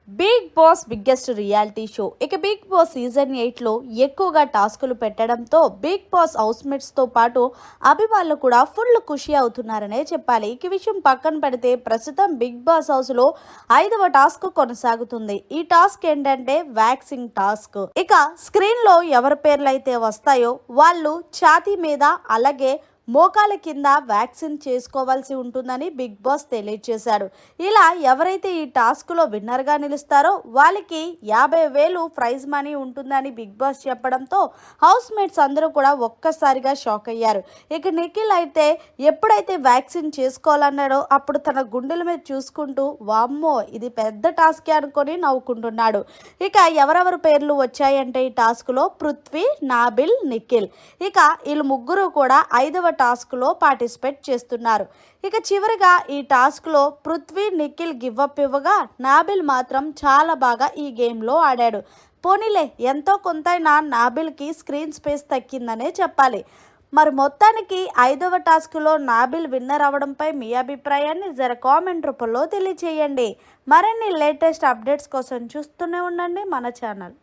Big Boss biggest reality show. ఇక Big Boss season 8లో ఎక్కువగా టాస్కులు పెట్టడంతో బిగ్ బాస్ హౌస్మేట్స్ తో పాటు అభిమానులు కూడా ఫుల్ ఖుషి అవుతున్నారనే చెప్పాలి. ఈ విషయం పక్కన పెడితే ప్రస్తుతం బిగ్ బాస్ హౌస్ లో 5వ టాస్క్ కొనసాగుతుంది. ఈ టాస్క్ ఏంటంటే వ్యాక్సింగ్ టాస్క్. ఇక స్క్రీన్ లో ఎవరి పేర్లు అయితే వస్తాయో వాళ్ళు ఛాతీ మీద అలాగే మోకాల కింద వ్యాక్సిన్ చేసుకోవాల్సి ఉంటుందని బిగ్ బాస్ తెలియజేశాడు. ఇలా ఎవరైతే ఈ టాస్క్లో విన్నర్గా నిలుస్తారో వాళ్ళకి 50,000 ప్రైజ్ మనీ ఉంటుందని బిగ్ బాస్ చెప్పడంతో హౌస్ మేట్స్ అందరూ కూడా ఒక్కసారిగా షాక్ అయ్యారు. ఇక నిఖిల్ అయితే ఎప్పుడైతే వ్యాక్సిన్ చేసుకోవాలన్నాడో అప్పుడు తన గుండెల మీద చూసుకుంటూ వామ్మో ఇది పెద్ద టాస్కే అనుకొని నవ్వుకుంటున్నాడు. ఇక ఎవరెవరు పేర్లు వచ్చాయంటే ఈ టాస్క్లో పృథ్వీ, నాబిల్, నిఖిల్. ఇక వీళ్ళు ముగ్గురు కూడా 5వ టాస్క్లో పార్టిసిపేట్ చేస్తున్నారు. ఇక చివరిగా ఈ టాస్క్లో పృథ్వీ, నిఖిల్ గివ్అప్ ఇవ్వగా నాబిల్ మాత్రం చాలా బాగా ఈ గేమ్లో ఆడాడు. పోనీలే ఎంతో కొంతైనా నాబిల్కి స్క్రీన్ స్పేస్ తగ్గిందనే చెప్పాలి. మరి మొత్తానికి 5వ టాస్క్లో నాబిల్ విన్నర్ అవ్వడంపై మీ అభిప్రాయాన్ని కామెంట్ రూపంలో తెలియచేయండి. మరిన్ని లేటెస్ట్ అప్డేట్స్ కోసం చూస్తూనే ఉండండి మన ఛానల్.